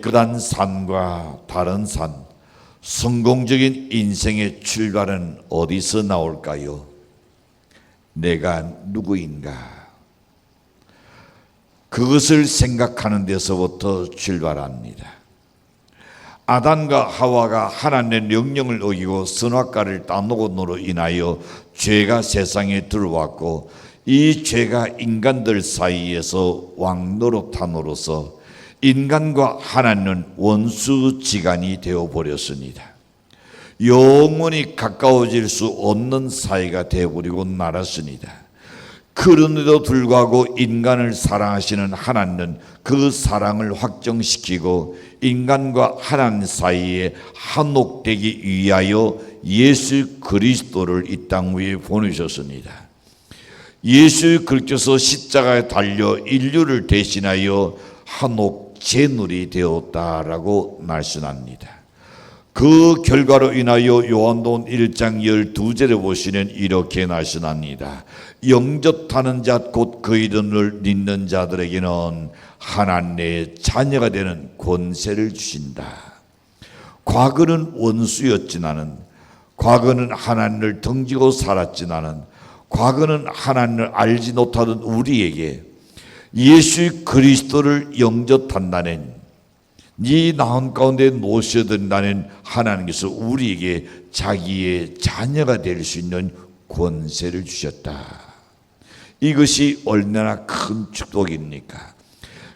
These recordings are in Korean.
깨끗한 산과 다른 산, 성공적인 인생의 출발은 어디서 나올까요? 내가 누구인가? 그것을 생각하는 데서부터 출발합니다. 아담과 하와가 하나님의 명령을 어기고 선악과를 따먹음으로 인하여 죄가 세상에 들어왔고, 이 죄가 인간들 사이에서 왕노릇함으로써 인간과 하나님은 원수지간이 되어버렸습니다. 영원히 가까워질 수 없는 사이가 되어버리고 말았습니다. 그런데도 불구하고 인간을 사랑하시는 하나님은 그 사랑을 확정시키고 인간과 하나님 사이에 한몫되기 위하여 예수 그리스도를 이 땅 위에 보내셨습니다. 예수 그리스도께서 십자가에 달려 인류를 대신하여 한몫 제물이 되었다라고 말씀합니다. 그 결과로 인하여 요한복음 1장 12절에 보시면 이렇게 말씀합니다. 영접하는 자 곧 그 이름을 믿는 자들에게는 하나님의 자녀가 되는 권세를 주신다. 과거는 원수였지만은, 과거는 하나님을 등지고 살았지만은, 과거는 하나님을 알지 못하던 우리에게 예수 그리스도를 영접한다는, 네 나온 가운데 모셔든다는 하나님께서 우리에게 자기의 자녀가 될 수 있는 권세를 주셨다. 이것이 얼마나 큰 축복입니까?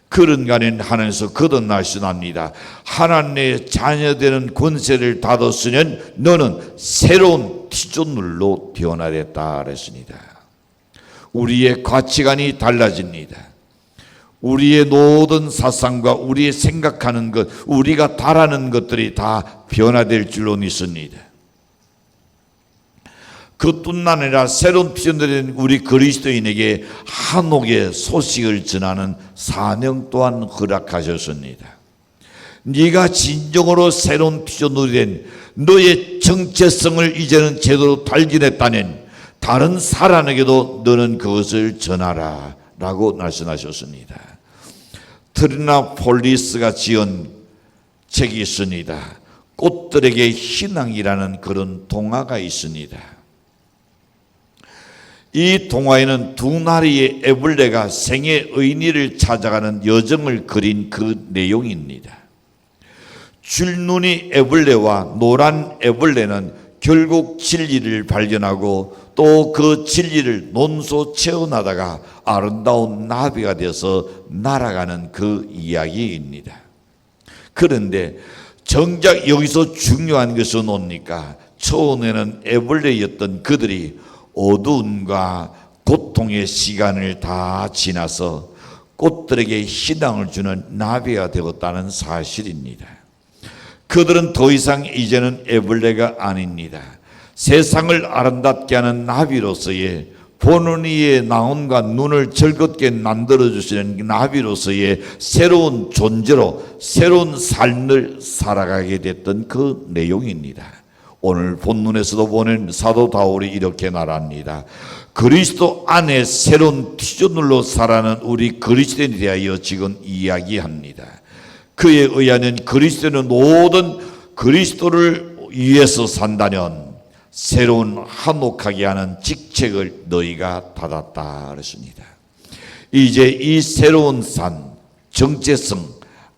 그런가는 하나님께서 거듭나시납니다. 하나님의 자녀되는 권세를 받았으면 너는 새로운 피조물로 변화됐다 그랬습니다. 우리의 가치관이 달라집니다. 우리의 모든 사상과 우리의 생각하는 것, 우리가 바라는 것들이 다 변화될 줄로 믿습니다. 그뿐만 아니라 새로운 피조물인 우리 그리스도인에게 한옥의 소식을 전하는 사명 또한 허락하셨습니다. 네가 진정으로 새로운 피조물이 된 너의 정체성을 이제는 제대로 발견했다면 다른 사람에게도 너는 그것을 전하라 라고 말씀하셨습니다. 트리나폴리스가 지은 책이 있습니다. 꽃들에게 희망이라는 그런 동화가 있습니다. 이 동화에는 두 나리의 애벌레가 생의 의미를 찾아가는 여정을 그린 그 내용입니다. 줄눈이 애벌레와 노란 애벌레는 결국 진리를 발견하고 또 그 진리를 논소 채워나다가 아름다운 나비가 되어서 날아가는 그 이야기입니다. 그런데 정작 여기서 중요한 것은 뭡니까? 처음에는 애벌레였던 그들이 어두움과 고통의 시간을 다 지나서 꽃들에게 희망을 주는 나비가 되었다는 사실입니다. 그들은 더 이상 이제는 애벌레가 아닙니다. 세상을 아름답게 하는 나비로서의, 보는 이의 나온과 눈을 즐겁게 만들어주시는 나비로서의 새로운 존재로 새로운 삶을 살아가게 됐던 그 내용입니다. 오늘 본문에서도 보는 사도 바울이 이렇게 말합니다. 그리스도 안에 새로운 피조물로 살아가는 우리 그리스도인에 대하여 지금 이야기합니다. 그에 의하면 그리스도는 모든 그리스도를 위해서 산다면 새로운 한몫하게 하는 직책을 너희가 받았다 그랬습니다. 이제 이 새로운 산, 정체성,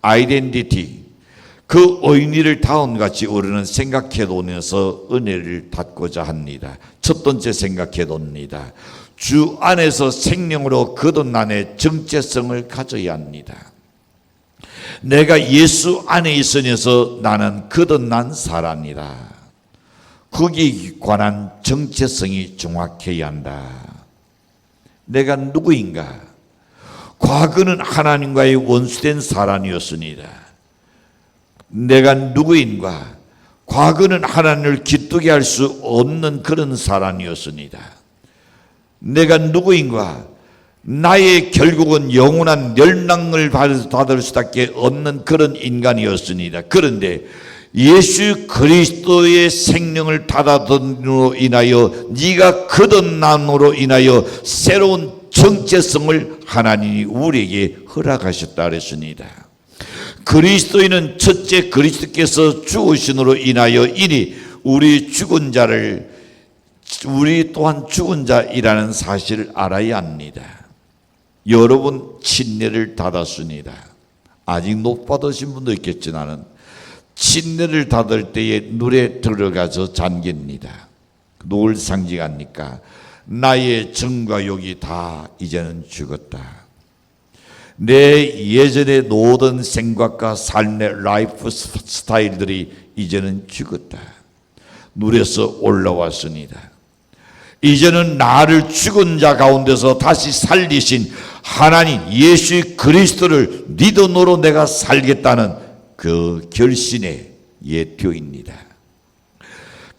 아이덴티티, 그 의미를 다음같이 우리는 생각해 보면서 은혜를 받고자 합니다. 첫 번째 생각해 봅니다. 주 안에서 생명으로 거듭남의 정체성을 가져야 합니다. 내가 예수 안에 있으면서 나는 거듭난 사람이다. 거기에 관한 정체성이 정확해야 한다. 내가 누구인가? 과거는 하나님과의 원수된 사람이었습니다. 내가 누구인가? 과거는 하나님을 기쁘게 할 수 없는 그런 사람이었습니다. 내가 누구인가? 나의 결국은 영원한 멸망을 받을 수밖에 없는 그런 인간이었습니다. 그런데 예수 그리스도의 생명을 받아들임으로 인하여 네가 거듭남으로 인하여 새로운 정체성을 하나님이 우리에게 허락하셨다 그랬습니다. 그리스도인은 첫째 그리스도께서 죽으심으로 인하여 이니 우리 또한 죽은 자이라는 사실을 알아야 합니다. 여러분 침례를 받았습니다. 아직 못 받으신 분도 있겠지만은 침례를 받을 때에 물에 들어가서 잠깁니다. 뭘 상징합니까? 나의 정과 욕이 다 이제는 죽었다. 내 예전의 모든 생각과 삶의 라이프 스타일들이 이제는 죽었다. 물에서 올라왔습니다. 이제는 나를 죽은 자 가운데서 다시 살리신 하나님 예수 그리스도를 믿음으로 내가 살겠다는 그 결신의 예표입니다.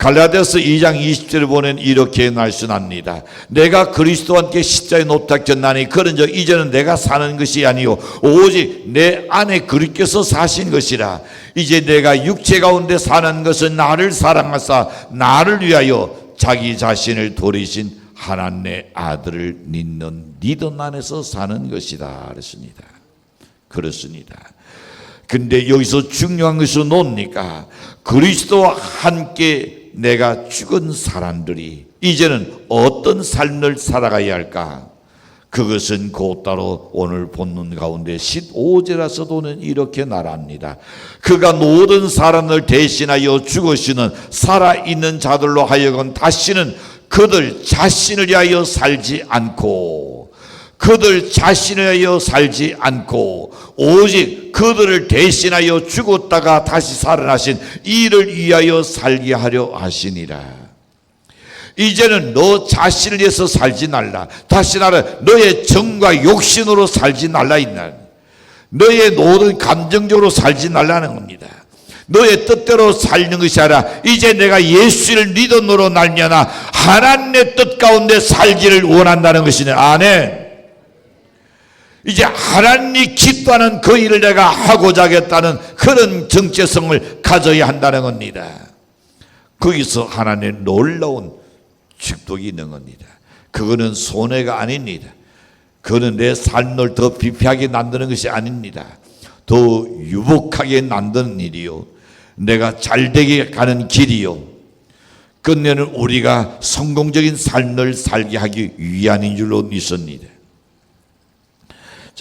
갈라디아서 2장 20절을 보면 이렇게 말씀합니다. 내가 그리스도와 함께 십자가에 못 박혔나니 그런즉 이제는 내가 사는 것이 아니요 오직 내 안에 그리스도께서 사신 것이라. 이제 내가 육체 가운데 사는 것은 나를 사랑하사 나를 위하여 자기 자신을 돌이신 하나님의 아들을 믿는 믿음 안에서 사는 것이다 그랬습니다. 그렇습니다. 근데 여기서 중요한 것은 뭡니까? 그리스도와 함께 내가 죽은 사람들이 이제는 어떤 삶을 살아가야 할까? 그것은 곧바로 오늘 본문 가운데 15절에서도는 이렇게 말합니다. 그가 모든 사람을 대신하여 죽으시는 살아있는 자들로 하여금 다시는 그들 자신을 위하여 살지 않고 오직 그들을 대신하여 죽었다가 다시 살아나신 이를 위하여 살게 하려 하시니라. 이제는 너 자신을 위해서 살지 말라. 다시 나를 너의 정과 욕심으로 살지 말라. 너의 모든 감정적으로 살지 말라는 겁니다. 너의 뜻대로 살는 것이 아니라 이제 내가 예수를 믿음으로 날려나 하나님의 뜻 가운데 살기를 원한다는 것이네. 아멘. 이제 하나님이 기뻐하는 그 일을 내가 하고자 하겠다는 그런 정체성을 가져야 한다는 겁니다. 거기서 하나님의 놀라운 축복이 있는 겁니다. 그거는 손해가 아닙니다. 그거는 내 삶을 더 비피하게 만드는 것이 아닙니다. 더 유복하게 만드는 일이요, 내가 잘되게 가는 길이요, 끝내는 우리가 성공적인 삶을 살게 하기 위함인 줄로 믿습니다.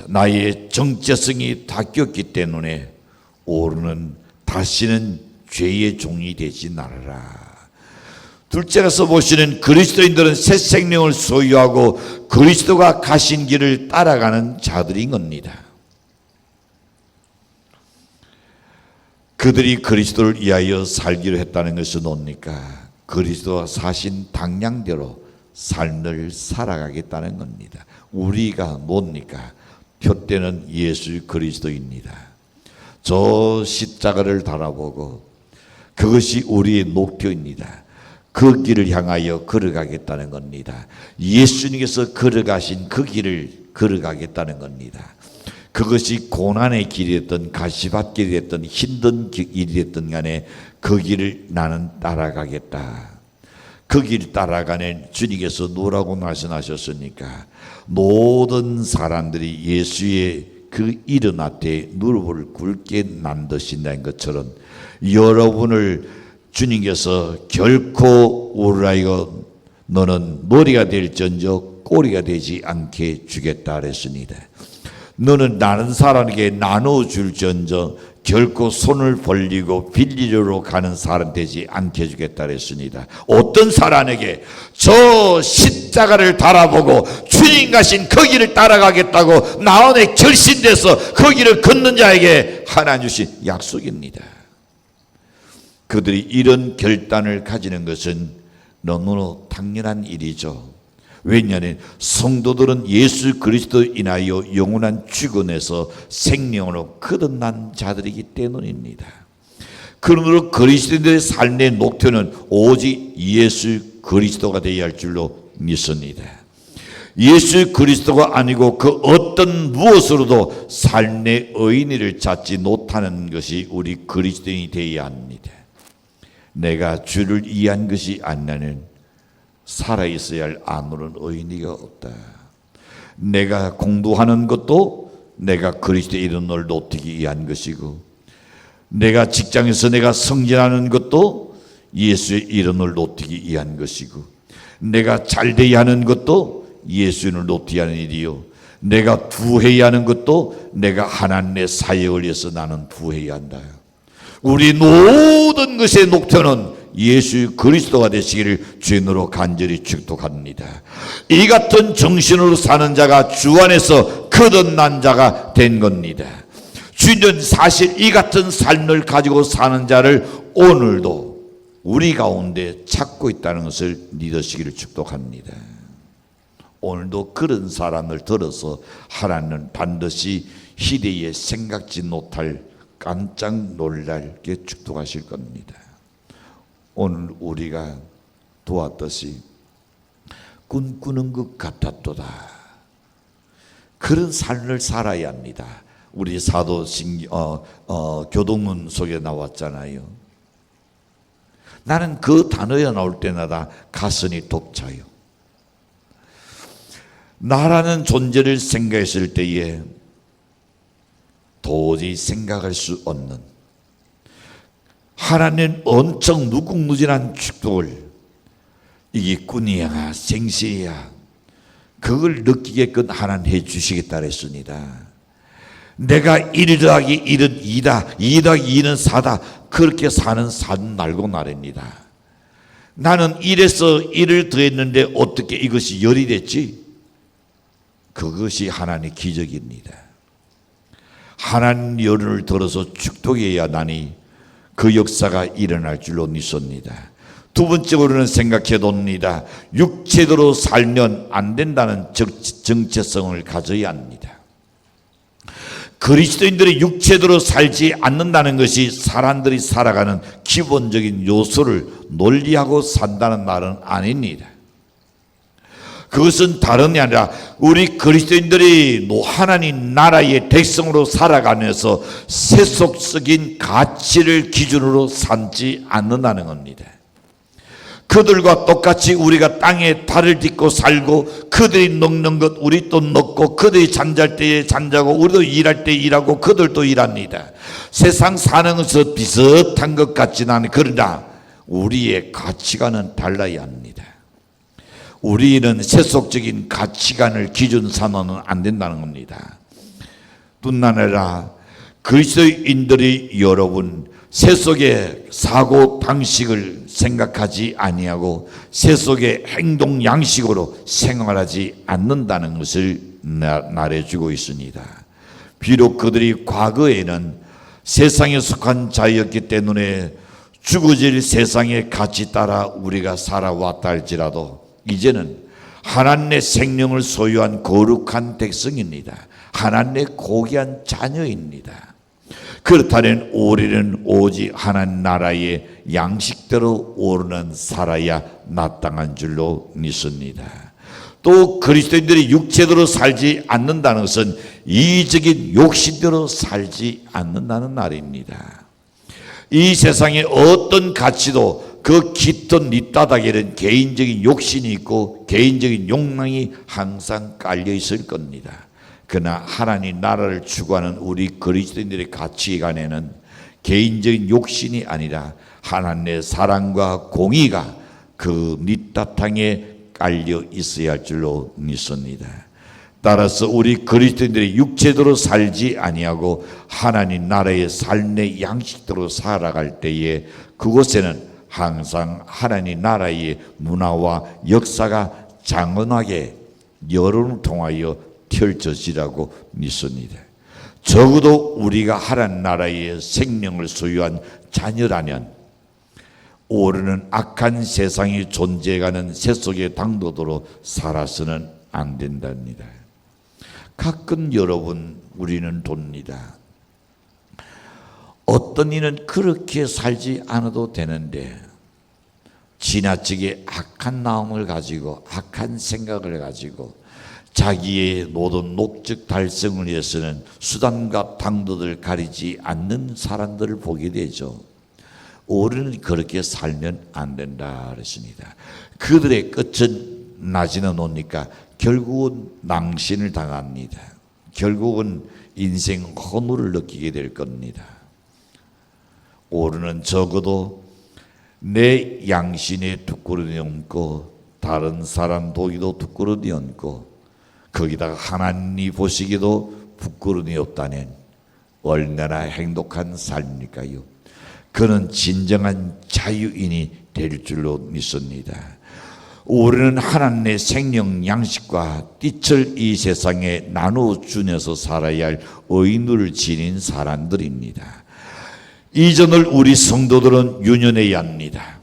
나의 정체성이 바뀌었기 때문에 오르는 다시는 죄의 종이 되지 말아라. 둘째로서 보시는 그리스도인들은 새 생명을 소유하고 그리스도가 가신 길을 따라가는 자들인 겁니다. 그들이 그리스도를 위하여 살기로 했다는 것은 뭡니까? 그리스도가 사신 방향대로 삶을 살아가겠다는 겁니다. 우리가 뭡니까? 표대는 예수 그리스도입니다. 저 십자가를 바라보고 그것이 우리의 목표입니다. 그 길을 향하여 걸어가겠다는 겁니다. 예수님께서 걸어가신 그 길을 걸어가겠다는 겁니다. 그것이 고난의 길이었던 가시밭길이 됐던 힘든 길이 됐던 간에 그 길을 나는 따라가겠다. 그 길 따라가는 주님께서 뭐라고 말씀하셨습니까? 모든 사람들이 예수의 그 일어나 때 무릎을 꿇게 만드신다는 것처럼 여러분을 주님께서 결코 우라이고 너는 머리가 될전저 꼬리가 되지 않게 주겠다 그랬습니다. 너는 다른 사람에게 나눠줄전저 결코 손을 벌리고 빌리러 가는 사람 되지 않게 주겠다 그랬습니다. 어떤 사람에게 저 십자가를 바라보고 주님 가신 그 길을 따라가겠다고 나온에 결심돼서 그 길을 걷는 자에게 하나님 주신 약속입니다. 그들이 이런 결단을 가지는 것은 너무나 당연한 일이죠. 왜냐하면 성도들은 예수 그리스도 인하여 영원한 죽음에서 생명으로 거듭난 자들이기 때문입니다. 그러므로 그리스도인들의 삶의 목표는 오직 예수 그리스도가 되어야 할 줄로 믿습니다. 예수 그리스도가 아니고 그 어떤 무엇으로도 삶의 의미를 찾지 못하는 것이 우리 그리스도인이 되어야 합니다. 내가 주를 이해한 것이 아니라는 살아있어야 할 아무런 의미가 없다. 내가 공부하는 것도 내가 그리스도의 이름을 높이기 위한 것이고, 내가 직장에서 내가 승진하는 것도 예수의 이름을 높이기 위한 것이고, 내가 잘되게 하는 것도 예수를 높이기 위한 일이요, 내가 부해야 하는 것도 내가 하나님의 사역을 위해서 나는 부해야 한다. 우리 모든 것의 목표는 예수 그리스도가 되시기를 주인으로 간절히 축복합니다. 이 같은 정신으로 사는 자가 주 안에서 거듭난 자가 된 겁니다. 주님은 사실 이 같은 삶을 가지고 사는 자를 오늘도 우리 가운데 찾고 있다는 것을 믿으시기를 축복합니다. 오늘도 그런 사람을 들어서 하나님은 반드시 희대에 생각지 못할 깜짝 놀랄게 축복하실 겁니다. 오늘 우리가 도왔듯이 꿈꾸는 것 같았도다. 그런 삶을 살아야 합니다. 우리 교동문 속에 나왔잖아요. 나는 그 단어가 나올 때마다 가슴이 벅차요. 나라는 존재를 생각했을 때에 도저히 생각할 수 없는 하나님 엄청 무궁무진한 축복을, 이게 꿈이야 생시야, 그걸 느끼게끔 하나님 해주시겠다 했습니다. 내가 1 더하기 1은 2다, 2 더하기 2는 4다, 그렇게 사는 삶 말고 말입니다. 나는 1에서 1을 더했는데 어떻게 이것이 10이 됐지? 그것이 하나님의 기적입니다. 하나님 열을 들어서 축복해야 나니 그 역사가 일어날 줄로 믿습니다. 두 번째로는 생각해 봅니다. 육체대로 살면 안 된다는 정체성을 가져야 합니다. 그리스도인들이 육체대로 살지 않는다는 것이 사람들이 살아가는 기본적인 요소를 논리하고 산다는 말은 아닙니다. 그것은 다름이 아니라 우리 그리스도인들이 하나님 나라의 백성으로 살아가면서 세속적인 가치를 기준으로 삼지 않는다는 겁니다. 그들과 똑같이 우리가 땅에 발을 딛고 살고, 그들이 먹는 것 우리 또 먹고, 그들이 잠잘 때에 잠자고, 우리도 일할 때 일하고, 그들도 일합니다. 세상 사는 것은 비슷한 것 같지는 않아요. 그러나 우리의 가치관은 달라야 합니다. 우리는 세속적인 가치관을 기준 삼아는 안 된다는 겁니다. 뿐 아니라 그리스도인들이 여러분 세속의 사고 방식을 생각하지 아니하고 세속의 행동 양식으로 생활하지 않는다는 것을 말해주고 있습니다. 비록 그들이 과거에는 세상에 속한 자였기 때문에 죽어질 세상의 가치 따라 우리가 살아왔다 할지라도 이제는 하나님의 생명을 소유한 거룩한 백성입니다. 하나님의 고귀한 자녀입니다. 그렇다면 우리는 오직 하나님 나라의 양식대로 오르는 살아야 마땅한 줄로 믿습니다. 또 그리스도인들이 육체대로 살지 않는다는 것은 이적인 욕심대로 살지 않는다는 말입니다. 이 세상의 어떤 가치도 그 깃든 밑바닥에는 개인적인 욕심이 있고 개인적인 욕망이 항상 깔려 있을 겁니다. 그러나 하나님 나라를 추구하는 우리 그리스도인들의 가치관에는 개인적인 욕심이 아니라 하나님의 사랑과 공의가 그 밑바탕에 깔려 있어야 할 줄로 믿습니다. 따라서 우리 그리스도인들이 육체대로 살지 아니하고 하나님 나라의 삶의 양식대로 살아갈 때에 그곳에는 항상 하나님 나라의 문화와 역사가 장엄하게 여론을 통하여 펼쳐지라고 믿습니다. 적어도 우리가 하나님 나라의 생명을 소유한 자녀라면 오르는 악한 세상이 존재하는 세속의 당도도로 살아서는 안 된답니다. 가끔 여러분 우리는 돕니다. 어떤 이는 그렇게 살지 않아도 되는데 지나치게 악한 마음을 가지고 악한 생각을 가지고 자기의 모든 목적 달성을 위해서는 수단과 방도를 가리지 않는 사람들을 보게 되죠. 우리는 그렇게 살면 안 된다 그랬습니다. 그들의 끝은 나지는 않으니까 결국은 낭신을 당합니다. 결국은 인생 허물을 느끼게 될 겁니다. 오르는 적어도 내 양심에 두 그릇이 얹고 다른 사람 도기도 두 그릇이 얹고 거기다가 하나님이 보시기도 부끄러움이 없다는 얼마나 행복한 삶입니까요? 그는 진정한 자유인이 될 줄로 믿습니다. 우리는 하나님의 생명 양식과 빛을 이 세상에 나누어 주면서 살아야 할 의인을 지닌 사람들입니다. 이 점을 우리 성도들은 유념해야 합니다.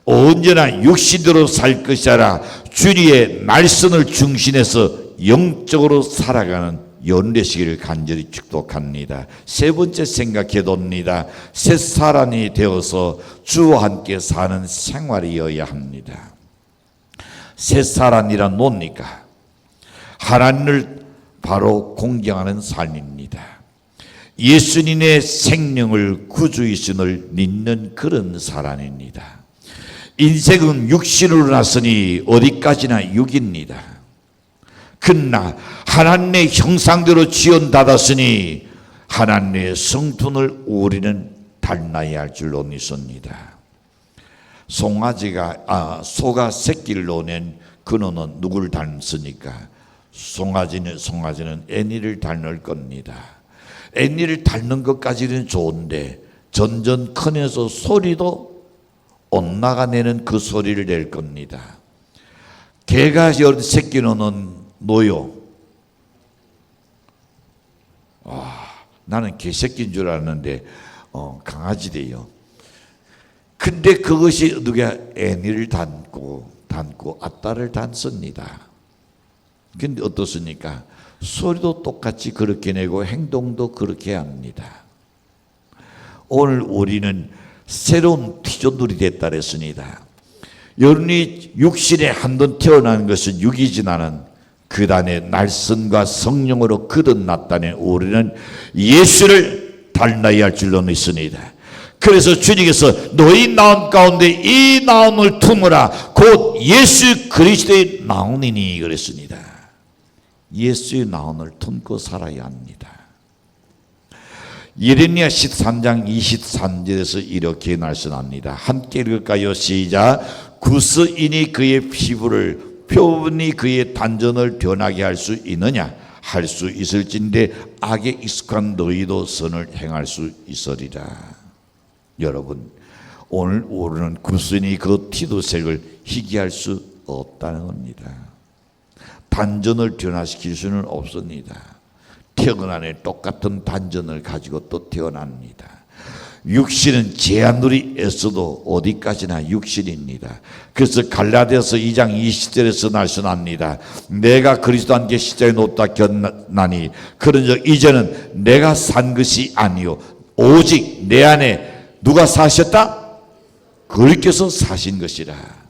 언제나 육신대로 살 것이 아니라 주님의 말씀을 중심해서 영적으로 살아가는 여러분 되시기를 간절히 축복합니다. 세 번째 생각해 봅니다. 새 사람이 되어서 주와 함께 사는 생활이어야 합니다. 새 사람이란 뭡니까? 하나님을 바로 공경하는 삶입니다. 예수님의 생명을 구주이신을 믿는 그런 사람입니다. 인생은 육신으로 났으니 어디까지나 육입니다. 그러나 하나님의 형상대로 지원받았으니 하나님의 성품을 우리는 닮아야 할 줄로 믿습니다. 소가 새끼를 놓는 그놈은 누구를 닮습니까? 송아지는 애니를 닮을 겁니다. 애니를 닮는 것까지는 좋은데 점점 커면서 소리도 엇나가 내는 그 소리를 낼 겁니다. 개가 새끼 놓는 노요. 나는 개새끼인 줄 알았는데 강아지래요. 근데 그것이 누가 애니를 닮고 아따를 닮습니다. 근데 어떻습니까? 소리도 똑같이 그렇게 내고 행동도 그렇게 합니다. 오늘 우리는 새로운 티존들이 됐다 그랬습니다. 여러분이 육신에 한 번 태어난 것은 육이지만은 그 다음에 날선과 성령으로 거듭났다는 우리는 예수를 닮아야 할 줄로 믿습니다. 그래서 주님께서 너희 나온 가운데 이 나옴을 품으라 곧 예수 그리스도의 나옴이니 그랬습니다. 예수의 나옴을 품고 살아야 합니다. 예레미야 13장 23절에서 이렇게 말씀합니다. 함께 읽을까요? 시작. 구스인이 그의 피부를 표분이 그의 단전을 변하게 할 수 있느냐? 할 수 있을진데 악에 익숙한 너희도 선을 행할 수 있으리라. 여러분, 오늘 우리는 구스인이 그 티도색을 희귀할 수 없다는 겁니다. 단전을 변화시킬 수는 없습니다. 태어나네 똑같은 단전을 가지고 또 태어납니다. 육신은 제한들이 있어도 어디까지나 육신입니다. 그래서 갈라디아서 2장 20절에서 말씀합니다. 내가 그리스도와 함께 십자가에 못 박혔나니 그런즉 이제는 내가 산 것이 아니요 오직 내 안에 누가 사셨다? 그리스도께서 사신 것이라.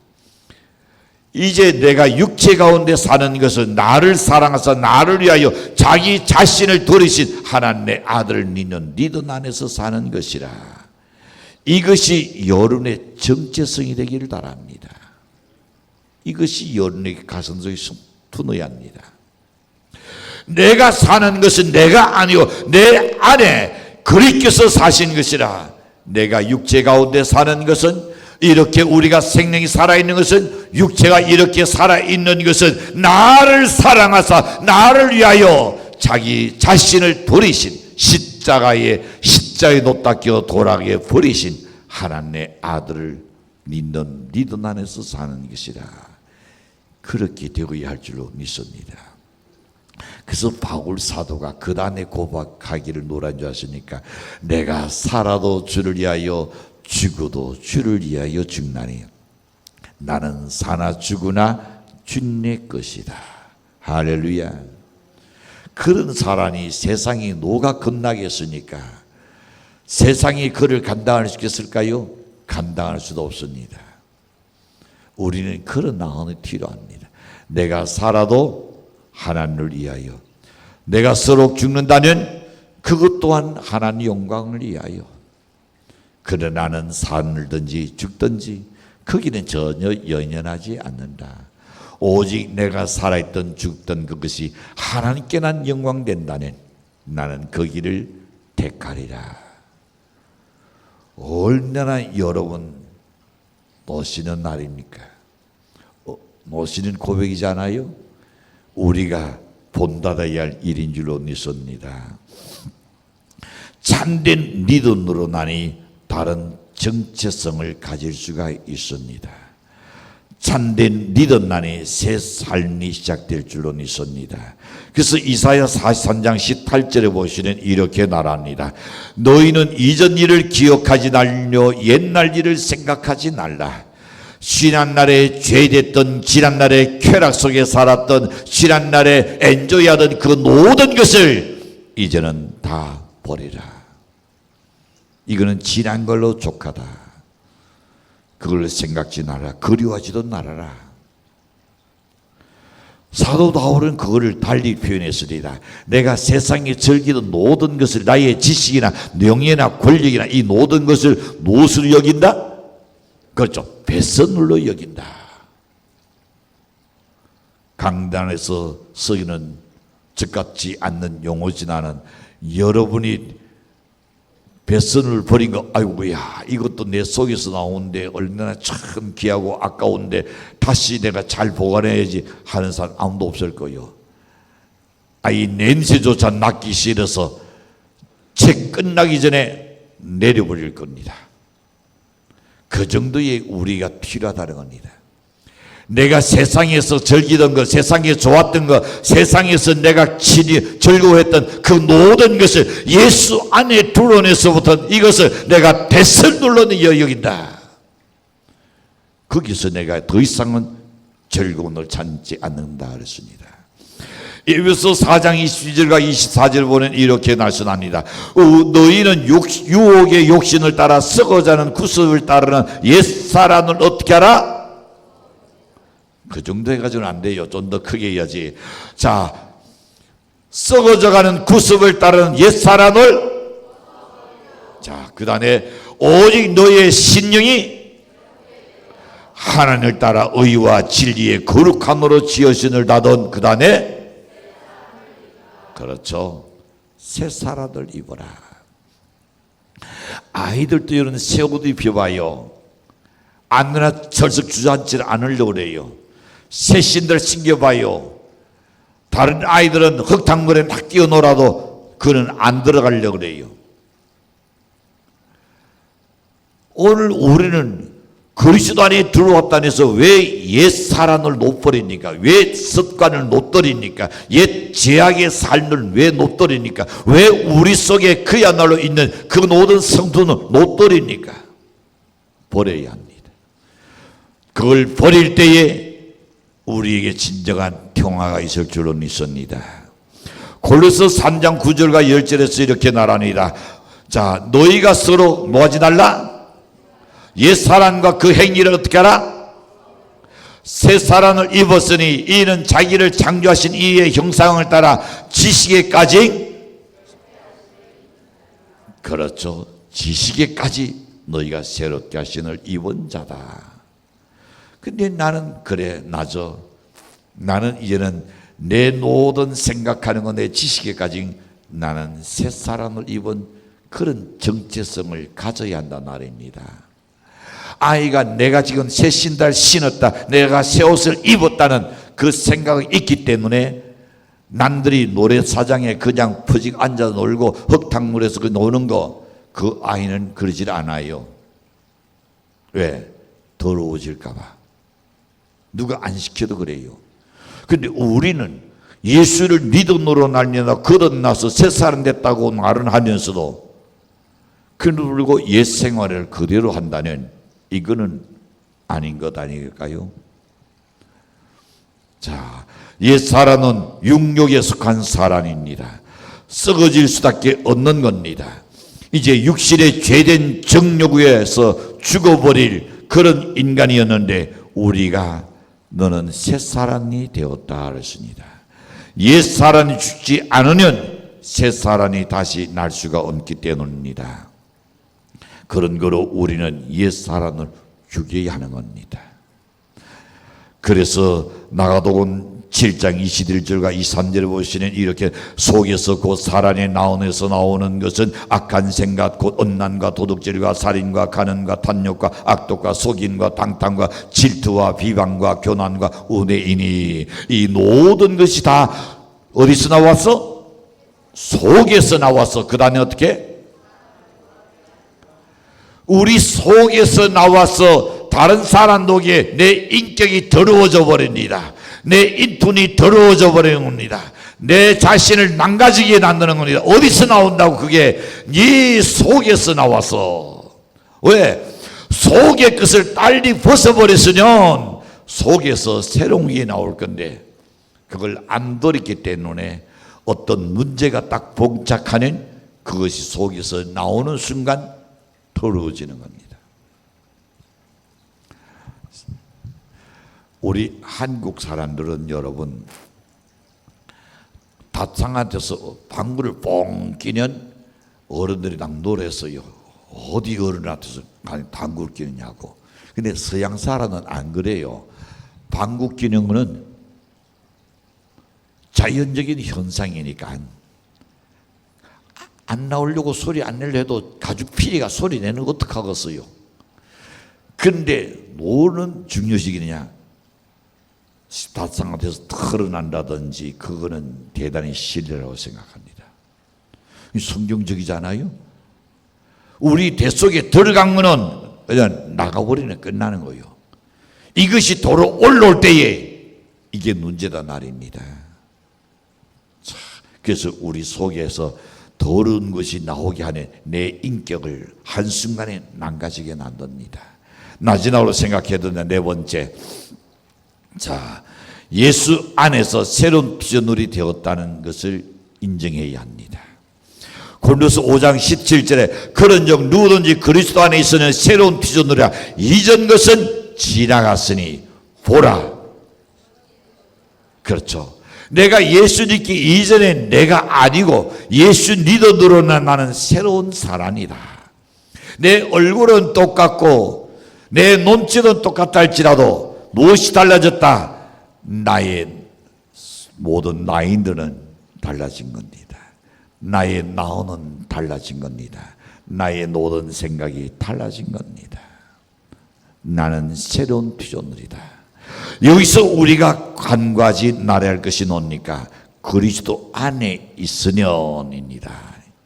이제 내가 육체 가운데 사는 것은 나를 사랑하사 나를 위하여 자기 자신을 버리신 하나님의 아들을 믿는 믿음 안에서 사는 것이라. 이것이 여러분의 정체성이 되기를 바랍니다. 이것이 여러분의 가슴속에 품어야 합니다. 내가 사는 것은 내가 아니요 내 안에 그리스도께서 사신 것이라. 내가 육체 가운데 사는 것은 이렇게 우리가 생명이 살아있는 것은 육체가 이렇게 살아있는 것은 나를 사랑하사 나를 위하여 자기 자신을 버리신 십자가에 못 박혀 돌아가게 버리신 하나님의 아들을 믿는 믿음 안에서 사는 것이라. 그렇게 되어야 할 줄로 믿습니다. 그래서 바울 사도가 그 다음에 고백하기를 노란 줄 아십니까? 내가 살아도 주를 위하여 죽어도 주를 위하여 죽나니 나는 사나 죽으나 주님의 것이다. 할렐루야. 그런 사람이 세상이 누가 건나겠습니까? 세상이 그를 감당할 수 있겠을까요? 감당할 수도 없습니다. 우리는 그런 나음이 필요합니다. 내가 살아도 하나님을 위하여, 내가 서로 죽는다면 그것 또한 하나님 영광을 위하여. 그러나 나는 살든지 죽든지 거기는 전혀 연연하지 않는다. 오직 내가 살아있던 죽던 그것이 하나님께 난 영광 된다면 나는 그 길을 택하리라. 얼마나 여러분 멋있는 날입니까? 멋있는 고백이잖아요. 우리가 본받아야 할 일인 줄로 믿습니다. 참된 믿음으로 나니 다른 정체성을 가질 수가 있습니다. 참된 믿음만이 새 삶이 시작될 줄로 믿습니다. 그래서 이사야 43장 18절에 보시면 이렇게 말합니다. 너희는 이전 일을 기억하지 말며 옛날 일을 생각하지 말라. 지난날에 죄됐던, 지난날에 쾌락 속에 살았던, 지난날에 엔조이하던 그 모든 것을 이제는 다 버리라. 이거는 지난 걸로 족하다. 그걸 생각지 말아라. 그리워하지도 말아라. 사도 바울은 그거를 달리 표현했으리라. 내가 세상에 즐기던 모든 것을, 나의 지식이나 명예나 권력이나 이 모든 것을 무엇으로 여긴다? 그렇죠. 배선물로 여긴다. 강단에서 쓰이는 적합지 않는 용어지나는 여러분이 뱃선을 버린 거, 아이고야, 이것도 내 속에서 나오는데 얼마나 참 귀하고 아까운데 다시 내가 잘 보관해야지 하는 사람 아무도 없을 거예요. 이 냄새조차 맡기 싫어서 책 끝나기 전에 내려버릴 겁니다. 그 정도의 우리가 필요하다는 겁니다. 내가 세상에서 즐기던 것, 세상에 좋았던 것, 세상에서 내가 즐거워했던 그 모든 것을 예수 안에 드러내서부터 이것을 내가 배선물로 여긴다. 거기서 내가 더 이상은 즐거움을 찾지 않는다 그랬습니다. 에베소 4장 22절과 24절 보면 이렇게 말씀합니다. 너희는 유혹의 욕심을 따라 썩어가는 구습을 따르는 옛사람을 어떻게 하라? 그 정도 해가지고는 안 돼요. 좀 더 크게 해야지. 자, 썩어져가는 구습을 따르는 옛사람을, 자, 그 다음에 오직 너의 신령이 하나님을 따라 의와 진리의 거룩함으로 지으신을 다던, 그 다음에, 그렇죠, 새 사람을 입어라. 아이들도 이런 새 옷 입혀봐요. 아무나 철썩 주저앉지 않으려고 그래요. 새 신들 신겨봐요. 다른 아이들은 흙탕물에 막 뛰어놀아도 그는 안 들어가려고 그래요. 오늘 우리는 그리스도 안에 들어왔다고 해서 왜 옛 사람을 못 버립니까? 왜 습관을 못 버립니까? 옛 죄악의 삶을 왜 못 버립니까? 왜 우리 속에 그야말로 있는 그 모든 성도는 못 버립니까? 버려야 합니다. 그걸 버릴 때에 우리에게 진정한 평화가 있을 줄로 믿습니다. 골로새 3장 9절과 10절에서 이렇게 말합니다. 자, 너희가 서로 뭐하지 말라? 옛사람과 그 행위를 어떻게 하라? 새 사람을 입었으니 이는 자기를 창조하신 이의 형상을 따라 지식에까지, 그렇죠, 지식에까지 너희가 새롭게 하신을 입은 자다. 근데 나는 그래, 나는 이제는 내 모든 생각하는 것, 내 지식에까지 나는 새 사람을 입은 그런 정체성을 가져야 한다는 말입니다. 아이가 내가 지금 새 신발 신었다, 내가 새 옷을 입었다는 그 생각이 있기 때문에 남들이 노래사장에 그냥 퍼직 앉아 놀고 흙탕물에서 그 노는 거, 그 아이는 그러질 않아요. 왜? 더러워질까 봐. 누가 안 시켜도 그래요. 근데 우리는 예수를 믿음으로 날려나 거듭나서 새 사람 됐다고 말은 하면서도 그리고 옛 생활을 그대로 한다면 이거는 아닌 것 아닐까요? 자, 옛 사람은 육욕에 속한 사람입니다. 썩어질 수밖에 없는 겁니다. 이제 육신의 죄된 정욕에서 죽어버릴 그런 인간이었는데 우리가 너는 새 사람이 되었다 그랬습니다. 옛 사람이 죽지 않으면 새 사람이 다시 날 수가 없기 때문입니다. 그런 거로 우리는 옛 사람을 죽여야 하는 겁니다. 그래서 나가도건 7장 21절과 23절에 보시면 이렇게 속에서 곧 살 안에 나오면서 나오는 것은 악한 생각 곧 음란과 도둑질과 살인과 간음과 탐욕과 악독과 속임과 방탕과 질투와 비방과 교난과 우매이니 이 모든 것이 다 어디서 나왔어? 속에서 나왔어. 그 다음에 어떻게? 우리 속에서 나와서 다른 사람에게 내 인격이 더러워져 버립니다. 내 인품이 더러워져 버리는 겁니다. 내 자신을 망가지게 만드는 겁니다. 어디서 나온다고? 그게 네 속에서 나와서. 왜? 속의 것을 빨리 벗어버렸으면 속에서 새로운 게 나올 건데 그걸 안 버렸기 때문에 어떤 문제가 딱 봉착하는 그것이 속에서 나오는 순간 더러워지는 겁니다. 우리 한국 사람들은 여러분 닷상한테서 방구를 뻥 끼면 어른들이랑 놀았어요. 어디 어른한테서 방구를 끼느냐고. 근데 서양 사람은 안 그래요. 방구 끼는 거는 자연적인 현상이니까 안 나오려고 소리 안 내려 해도 가죽 피리가 소리 내는 거 어떡하겠어요. 그런데 뭐는 중요시기느냐? 닷상한테서 털어난다든지 그거는 대단히 실례라고 생각합니다. 성경적이잖아요. 우리 대 속에 들어간 거는 그냥 나가버리면 끝나는 거예요. 이것이 도로 올라올 때에 이게 문제다 말입니다. 자, 그래서 우리 속에서 더러운 것이 나오게 하는 내 인격을 한순간에 망가지게 만듭니다. 나지나로 생각해도 네 번째, 자, 예수 안에서 새로운 피조물이 되었다는 것을 인정해야 합니다. 고린도서 5장 17절에 그런즉 누구든지 그리스도 안에 있으면 새로운 피조물이라 이전 것은 지나갔으니 보라. 그렇죠. 내가 예수 믿기 이전에 내가 아니고 예수 믿어들어 나는 새로운 사람이다. 내 얼굴은 똑같고 내 몸짓은 똑같다 할지라도 무엇이 달라졌다? 나의 모든 마인드는 달라진 겁니다. 나의 나오는 달라진 겁니다. 나의 모든 생각이 달라진 겁니다. 나는 새로운 피조물이다. 여기서 우리가 한 가지 나아야 할 것이 뭡니까? 그리스도 안에 있으면입니다.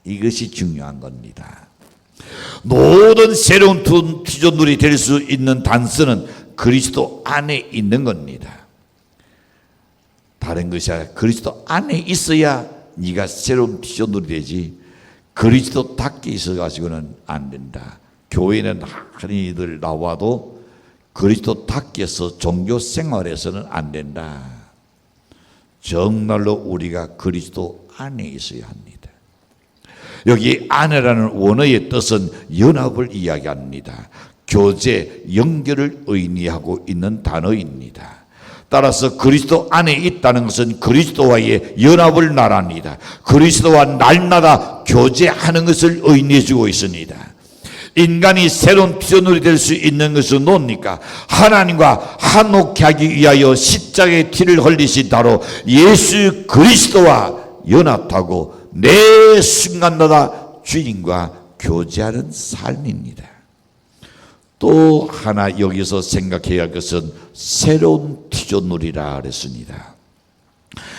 이것이 중요한 겁니다. 모든 새로운 피조물이 될 수 있는 단서는 그리스도 안에 있는 겁니다. 다른 것이 아니라 그리스도 안에 있어야 네가 새로운 피조물이 되지 그리스도 밖에 있어가지고는 안 된다. 교회는 흔히들 나와도 그리스도 밖에서 종교 생활에서는 안 된다. 정말로 우리가 그리스도 안에 있어야 합니다. 여기 안에라는 원어의 뜻은 연합을 이야기합니다. 교제, 연결을 의미하고 있는 단어입니다. 따라서 그리스도 안에 있다는 것은 그리스도와의 연합을 말합니다. 그리스도와 날마다 교제하는 것을 의미해주고 있습니다. 인간이 새로운 피조물이 될 수 있는 것은 뭡니까? 하나님과 화목케 하기 위하여 십자가의 피를 흘리신 바로 예수 그리스도와 연합하고 매 순간마다 주님과 교제하는 삶입니다. 또 하나 여기서 생각해야 할 것은 새로운 피조물이라 그랬습니다.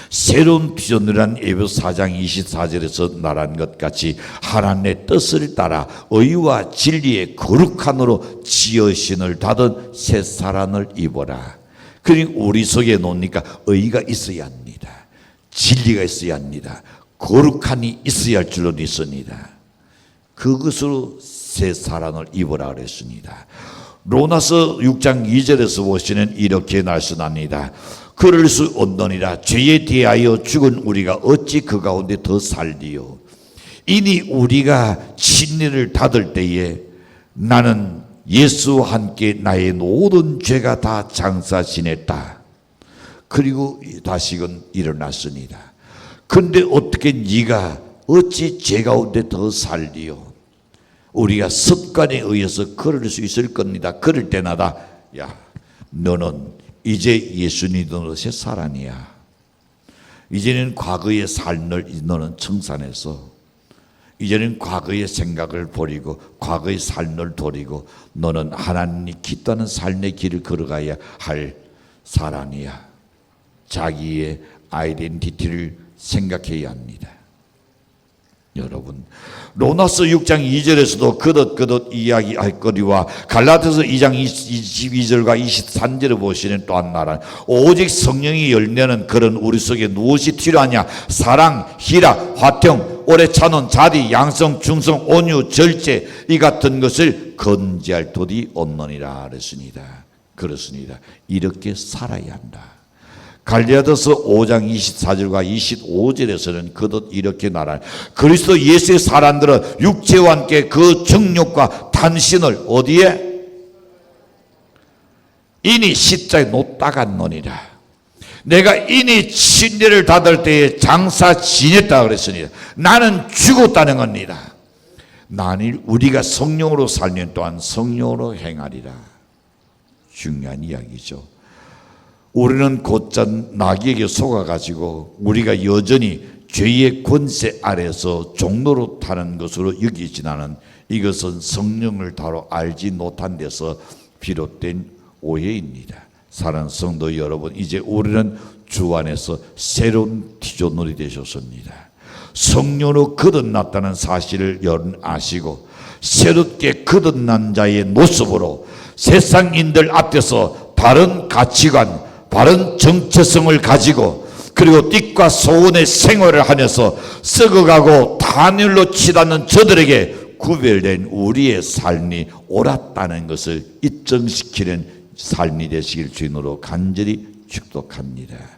새로운 피조물이란 에베소 4장 24절에서 말한 것 같이 하나님의 뜻을 따라 의와 진리의 거룩함으로 지으심을 받은 새 사람을 입어라. 그러니 우리 속에 놓으니까 의가 있어야 합니다. 진리가 있어야 합니다. 거룩함이 있어야 할 줄로 믿습니다. 그것으로 새 사람을 입으라 그랬습니다. 로마서 6장 2절에서 보시면 이렇게 말씀합니다. 그럴 수 없느니라 죄에 대하여 죽은 우리가 어찌 그 가운데 더 살리요. 이니 우리가 진리를 닫을 때에 나는 예수와 함께 나의 모든 죄가 다 장사 지냈다. 그리고 다시금 일어났습니다. 근데 어떻게 네가 어찌 죄 가운데 더 살리요. 우리가 습관에 의해서 그럴 수 있을 겁니다. 그럴 때마다 야 너는 이제 예수님 노릇에 살아니야. 이제는 과거의 삶을 너는 청산해서 이제는 과거의 생각을 버리고 과거의 삶을 버리고 너는 하나님이 기도하는 삶의 길을 걸어가야 할 사람이야. 자기의 아이덴티티를 생각해야 합니다. 여러분, 로마서 6장 2절에서도 거듭 이야기할 거리와 갈라디아서 2장 22절과 23절을 보시는 또 한 나라, 오직 성령이 열매는 그런 우리 속에 무엇이 필요하냐? 사랑, 희락, 화평, 오래 참음, 자비, 양성, 중성, 온유, 절제, 이 같은 것을 건지할 도리 없느니라 그렇습니다. 이렇게 살아야 한다. 갈라디아서 5장 24절과 25절에서는 그도 이렇게 말하는, 그리스도 예수의 사람들은 육체와 함께 그 정욕과 탐심을 어디에? 이니 십자가에 놓다갔노니라. 내가 이니 침례를 받을 때에 장사 지냈다 그랬으니 나는 죽었다는 겁니다. 만일 우리가 성령으로 살면 또한 성령으로 행하리라. 중요한 이야기죠. 우리는 곧장 나귀에게 속아가지고 우리가 여전히 죄의 권세 아래서 종로로 타는 것으로 여기지는 이것은 성령을 다로 알지 못한 데서 비롯된 오해입니다. 사랑하는 성도 여러분, 이제 우리는 주 안에서 새로운 티조놀이 되셨습니다. 성령으로 거듭났다는 사실을 여러분 아시고 새롭게 거듭난 자의 모습으로 세상인들 앞에서 바른 가치관, 바른 정체성을 가지고 그리고 뜻과 소원의 생활을 하면서 썩어가고 단열로 치닫는 저들에게 구별된 우리의 삶이 옳았다는 것을 입증시키는 삶이 되시길 주인으로 간절히 축복합니다.